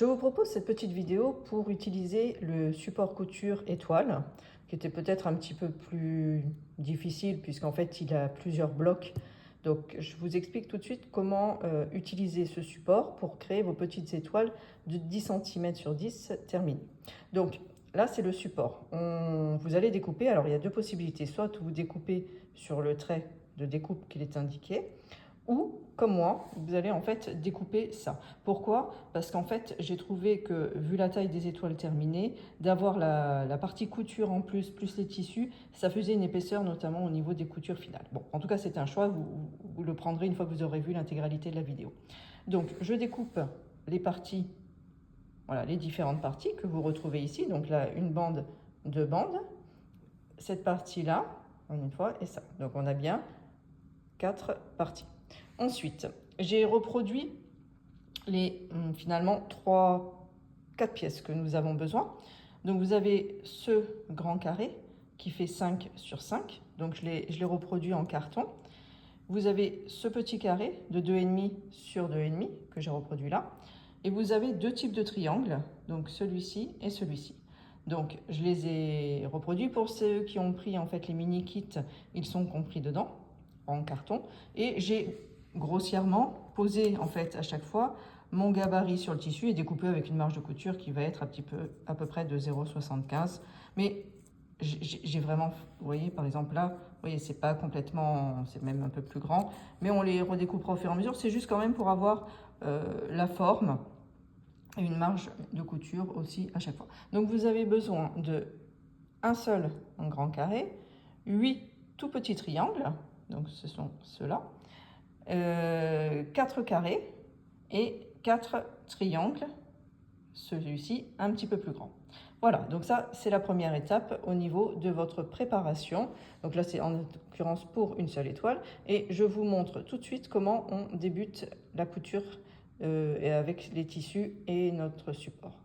Je vous propose cette petite vidéo pour utiliser le support couture étoile, qui était peut-être un petit peu plus difficile puisqu'en fait il a plusieurs blocs. Donc je vous explique tout de suite comment utiliser ce support pour créer vos petites étoiles de 10 cm sur 10 terminées. Donc là c'est le support. Vous allez découper, alors il y a deux possibilités, soit vous découpez sur le trait de découpe qu'il est indiqué, ou comme moi, vous allez en fait découper ça. Pourquoi? Parce qu'en fait, j'ai trouvé que, vu la taille des étoiles terminées, d'avoir la partie couture en plus les tissus, ça faisait une épaisseur, notamment au niveau des coutures finales. Bon, en tout cas, c'est un choix, vous le prendrez une fois que vous aurez vu l'intégralité de la vidéo. Donc, je découpe les parties, voilà, les différentes parties que vous retrouvez ici. Donc là, une bande, deux bandes, cette partie-là, une fois, et ça. Donc, on a bien 4 parties. Ensuite, j'ai reproduit finalement 4 pièces que nous avons besoin. Donc vous avez ce grand carré qui fait 5 sur 5. Donc je l'ai reproduit en carton. Vous avez ce petit carré de 2,5 sur 2,5 que j'ai reproduit là. Et vous avez deux types de triangles, donc celui-ci et celui-ci. Donc je les ai reproduits pour ceux qui ont pris en fait les mini kits, ils sont compris dedans en carton. Et j'ai grossièrement posé en fait à chaque fois mon gabarit sur le tissu et découpé avec une marge de couture qui va être à peu près de 0,75. Mais j'ai vraiment, vous voyez par exemple là, vous voyez c'est pas complètement, c'est même un peu plus grand, mais on les redécoupera au fur et à mesure. C'est juste quand même pour avoir la forme et une marge de couture aussi à chaque fois. Donc vous avez besoin de un seul grand carré, 8 tout petits triangles, donc ce sont ceux-là, 4 carrés et 4 triangles, celui-ci un petit peu plus grand. Voilà, donc ça c'est la première étape au niveau de votre préparation. Donc là c'est en l'occurrence pour une seule étoile et je vous montre tout de suite comment on débute la couture avec les tissus et notre support.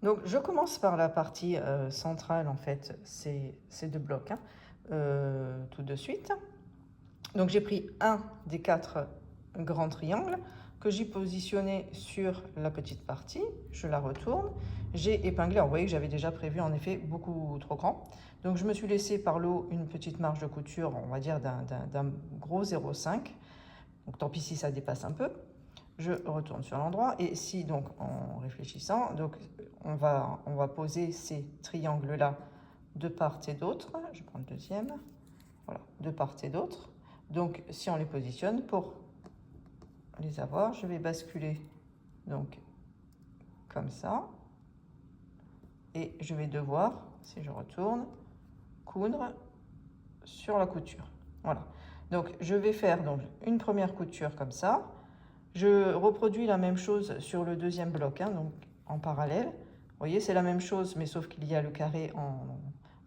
Donc je commence par la partie centrale en fait, ces deux blocs, hein, tout de suite. Donc j'ai pris un des 4 grands triangles que j'ai positionné sur la petite partie, je la retourne, j'ai épinglé, alors vous voyez que j'avais déjà prévu en effet beaucoup trop grand, donc je me suis laissé par le haut une petite marge de couture, on va dire d'un gros 0,5, donc tant pis si ça dépasse un peu, je retourne sur l'endroit et si donc en réfléchissant, donc on va poser ces triangles là de part et d'autre, je prends le deuxième, voilà, de part et d'autre. Donc, si on les positionne, pour les avoir, je vais basculer donc comme ça. Et je vais devoir, si je retourne, coudre sur la couture. Voilà. Donc, je vais faire donc une première couture comme ça. Je reproduis la même chose sur le deuxième bloc, hein, donc en parallèle. Vous voyez, c'est la même chose, mais sauf qu'il y a le carré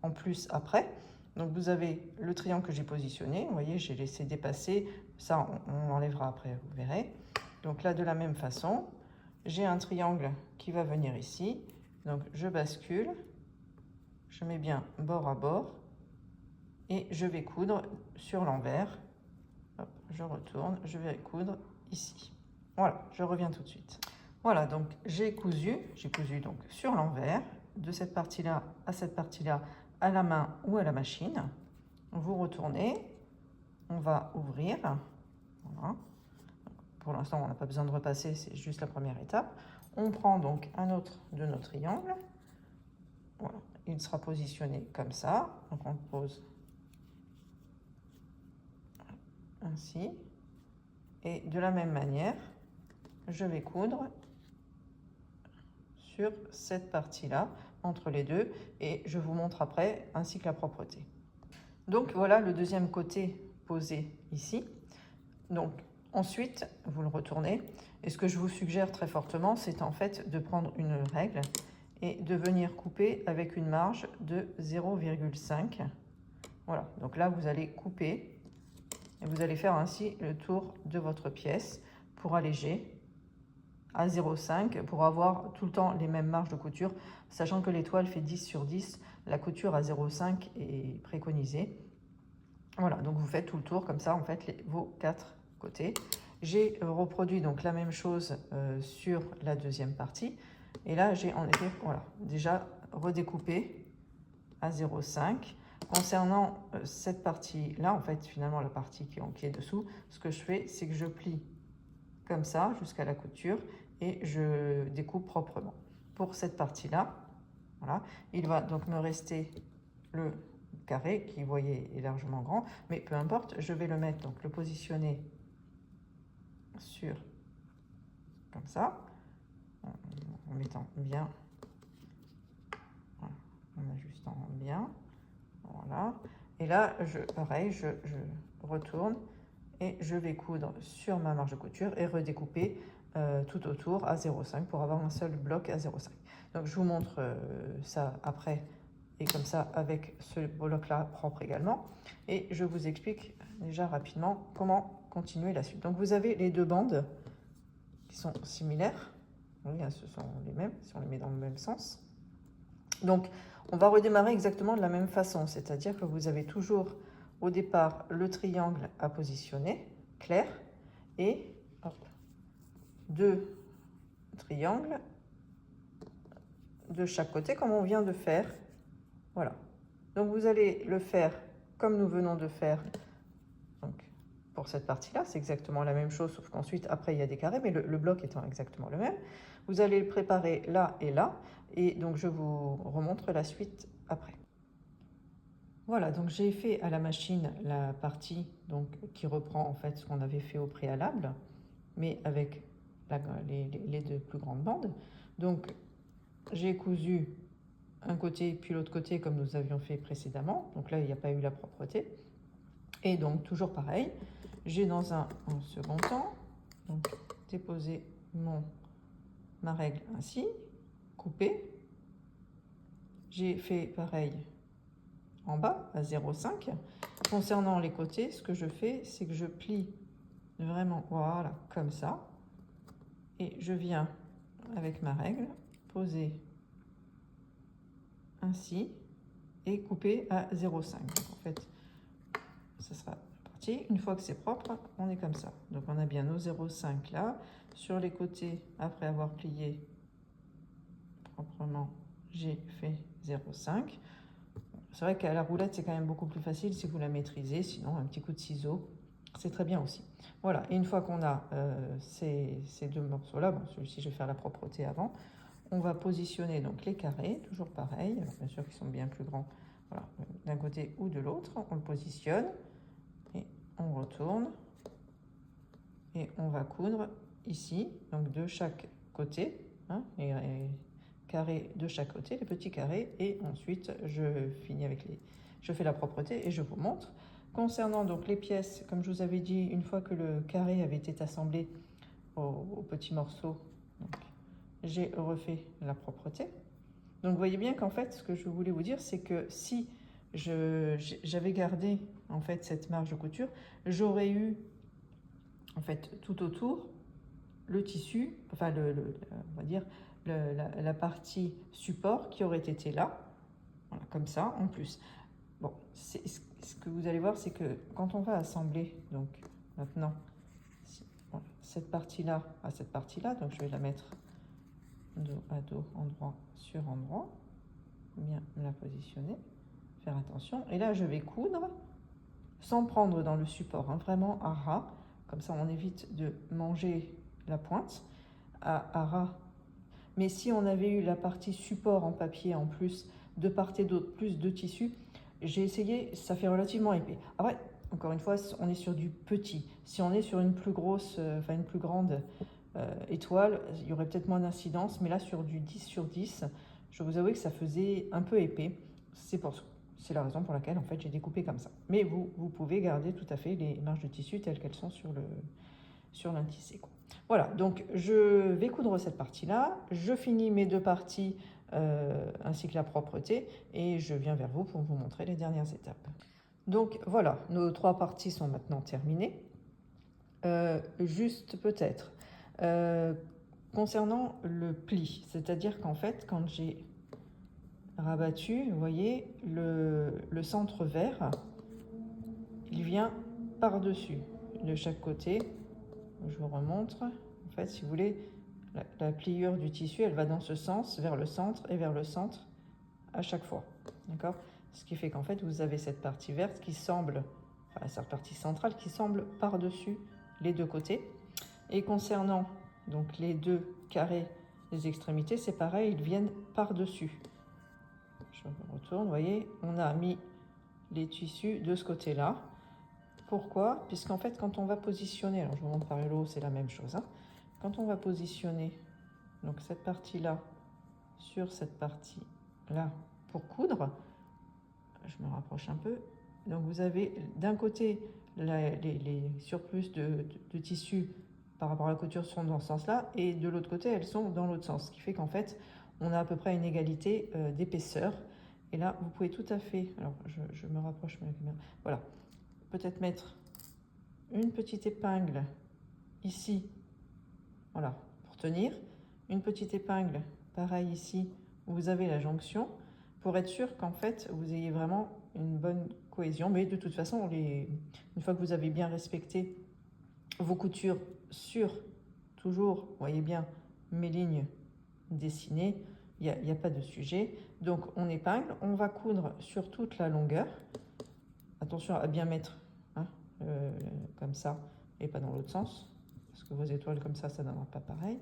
en plus après. Donc vous avez le triangle que j'ai positionné, vous voyez, j'ai laissé dépasser, ça on l'enlèvera après, vous verrez. Donc là, de la même façon, j'ai un triangle qui va venir ici, donc je bascule, je mets bien bord à bord, et je vais coudre sur l'envers. Je retourne, je vais coudre ici. Voilà, je reviens tout de suite. Voilà, donc j'ai cousu donc sur l'envers, de cette partie-là à cette partie-là, à la main ou à la machine. Vous retournez, on va ouvrir. Voilà. Pour l'instant, on n'a pas besoin de repasser, c'est juste la première étape. On prend donc un autre de nos triangles. Voilà. Il sera positionné comme ça. Donc on pose ainsi. Et de la même manière, je vais coudre sur cette partie-là, entre les deux, et je vous montre après, ainsi que la propreté. Donc voilà le deuxième côté posé ici. Donc ensuite, vous le retournez, et ce que je vous suggère très fortement, c'est en fait de prendre une règle et de venir couper avec une marge de 0,5. Voilà, donc là vous allez couper, et vous allez faire ainsi le tour de votre pièce pour alléger à 0,5 pour avoir tout le temps les mêmes marges de couture, sachant que l'étoile fait 10 sur 10, la couture à 0,5 est préconisée. Voilà, donc vous faites tout le tour comme ça, en fait, vos 4 côtés. J'ai reproduit donc la même chose sur la deuxième partie. Et là, j'ai en effet, voilà, déjà redécoupé à 0,5. Concernant cette partie-là, en fait, finalement, la partie qui est dessous, ce que je fais, c'est que je plie comme ça jusqu'à la couture et je découpe proprement. Pour cette partie-là, voilà, il va donc me rester le carré qui, vous voyez, est largement grand, mais peu importe, je vais le mettre, donc le positionner sur, comme ça, en mettant bien, voilà, en ajustant bien, voilà. Et là, pareil, je retourne et je vais coudre sur ma marge de couture et redécouper tout autour à 0,5 pour avoir un seul bloc à 0,5. Donc je vous montre ça après et comme ça avec ce bloc là propre également, et je vous explique déjà rapidement comment continuer la suite. Donc vous avez les deux bandes qui sont similaires, oui, ce sont les mêmes si on les met dans le même sens. Donc on va redémarrer exactement de la même façon, c'est-à-dire que vous avez toujours au départ le triangle à positionner clair et hop, deux triangles de chaque côté comme on vient de faire. Voilà, donc vous allez le faire comme nous venons de faire. Donc pour cette partie-là, c'est exactement la même chose, sauf qu'ensuite, après, il y a des carrés, mais le bloc étant exactement le même. Vous allez le préparer là, et donc je vous remontre la suite après. Voilà, donc j'ai fait à la machine la partie donc, qui reprend en fait ce qu'on avait fait au préalable, mais avec les deux plus grandes bandes. Donc j'ai cousu un côté puis l'autre côté comme nous avions fait précédemment. Donc là, il n'y a pas eu la propreté. Et donc toujours pareil, j'ai dans un second temps donc, déposé ma règle ainsi, coupé. J'ai fait pareil en bas à 0,5. Concernant les côtés, ce que je fais, c'est que je plie vraiment, voilà, comme ça. Et je viens avec ma règle poser ainsi et couper à 0,5. Donc en fait, ça sera parti. Une fois que c'est propre, on est comme ça. Donc on a bien nos 0,5 là. Sur les côtés, après avoir plié proprement, j'ai fait 0,5. C'est vrai qu'à la roulette, c'est quand même beaucoup plus facile si vous la maîtrisez. Sinon, un petit coup de ciseau, c'est très bien aussi. Voilà, et une fois qu'on a ces deux morceaux-là, bon, celui-ci, je vais faire la propreté avant, on va positionner donc les carrés, toujours pareil. Alors, bien sûr qu'ils sont bien plus grands, voilà, d'un côté ou de l'autre. On le positionne et on retourne. Et on va coudre ici, donc de chaque côté, hein, les carrés de chaque côté, les petits carrés, et ensuite je finis avec je fais la propreté et je vous montre. Concernant donc les pièces, comme je vous avais dit, une fois que le carré avait été assemblé aux petits morceaux, j'ai refait la propreté. Donc vous voyez bien qu'en fait, ce que je voulais vous dire, c'est que si j'avais gardé en fait cette marge de couture, j'aurais eu en fait tout autour le tissu, enfin on va dire la partie support qui aurait été là, voilà, comme ça en plus. Bon, ce que vous allez voir, c'est que quand on va assembler, donc maintenant, voilà, cette partie-là à cette partie-là, donc je vais la mettre dos à dos, endroit sur endroit, bien la positionner, faire attention. Et là, je vais coudre sans prendre dans le support, hein, vraiment à ras, comme ça on évite de manger la pointe à ras. Mais si on avait eu la partie support en papier en plus, de part et d'autre, plus de tissu, j'ai essayé, ça fait relativement épais. Après, encore une fois, on est sur du petit. Si on est sur une plus grosse, enfin une plus grande étoile, il y aurait peut-être moins d'incidence, mais là sur du 10 sur 10, je vous avoue que ça faisait un peu épais. C'est la raison pour laquelle en fait j'ai découpé comme ça. Mais vous pouvez garder tout à fait les marges de tissu telles qu'elles sont sur l'intissé. Voilà, donc je vais coudre cette partie-là, je finis mes deux parties ainsi que la propreté et je viens vers vous pour vous montrer les dernières étapes. Donc voilà, nos trois parties sont maintenant terminées. Juste peut-être, concernant le pli, c'est-à-dire qu'en fait, quand j'ai rabattu, vous voyez, le centre vert, il vient par-dessus de chaque côté. je vous remontre. En fait, si vous voulez, la pliure du tissu, elle va dans ce sens, vers le centre et vers le centre à chaque fois. D'accord? Ce qui fait qu'en fait, vous avez cette partie verte qui semble, enfin, cette partie centrale qui semble par-dessus les deux côtés. Et concernant donc les deux carrés des extrémités, c'est pareil, ils viennent par-dessus. Je retourne, vous voyez, on a mis les tissus de ce côté-là. Pourquoi? Puisqu'en fait, quand on va positionner, alors je vous montre par le haut, c'est la même chose, hein. Quand on va positionner donc cette partie-là sur cette partie-là pour coudre, je me rapproche un peu, donc vous avez d'un côté les surplus de tissu par rapport à la couture sont dans ce sens-là, et de l'autre côté, elles sont dans l'autre sens, ce qui fait qu'en fait, on a à peu près une égalité d'épaisseur. Et là, vous pouvez tout à fait, alors je me rapproche, voilà, peut-être mettre une petite épingle ici, voilà, pour tenir, une petite épingle, pareil ici, où vous avez la jonction, pour être sûr qu'en fait, vous ayez vraiment une bonne cohésion. Mais de toute façon, une fois que vous avez bien respecté vos coutures sur, toujours, vous voyez bien, mes lignes dessinées, il n'y a pas de sujet. Donc on épingle, on va coudre sur toute la longueur. Attention à bien mettre hein, comme ça et pas dans l'autre sens, parce que vos étoiles comme ça ne donnera pas pareil.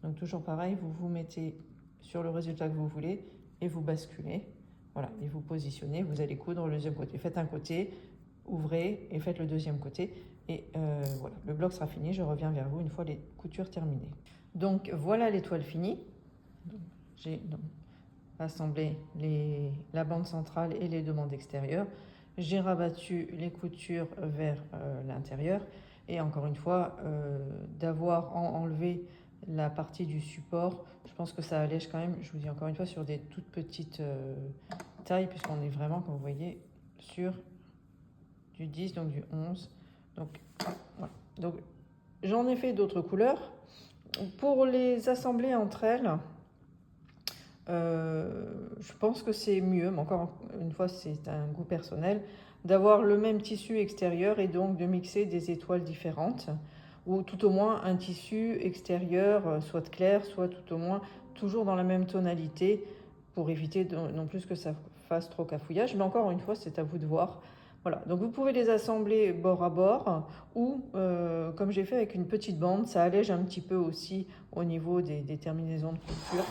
Donc toujours pareil, vous vous mettez sur le résultat que vous voulez et vous basculez. Voilà, et vous positionnez, vous allez coudre le deuxième côté. Faites un côté, ouvrez et faites le deuxième côté. Et voilà, le bloc sera fini, je reviens vers vous une fois les coutures terminées. Donc voilà l'étoile finie. J'ai assemblé la bande centrale et les deux bandes extérieures. J'ai rabattu les coutures vers l'intérieur. Et encore une fois, d'avoir enlevé la partie du support, je pense que ça allège quand même, je vous dis encore une fois, sur des toutes petites tailles, puisqu'on est vraiment, comme vous voyez, sur du 10, donc du 11. Donc, voilà. Donc j'en ai fait d'autres couleurs. Pour les assembler entre elles, je pense que c'est mieux, mais encore une fois, c'est un goût personnel, d'avoir le même tissu extérieur et donc de mixer des étoiles différentes, ou tout au moins un tissu extérieur, soit clair, soit tout au moins toujours dans la même tonalité, pour éviter non plus que ça fasse trop cafouillage. Mais encore une fois, c'est à vous de voir. Voilà, donc vous pouvez les assembler bord à bord ou comme j'ai fait avec une petite bande, ça allège un petit peu aussi au niveau des terminaisons de couture.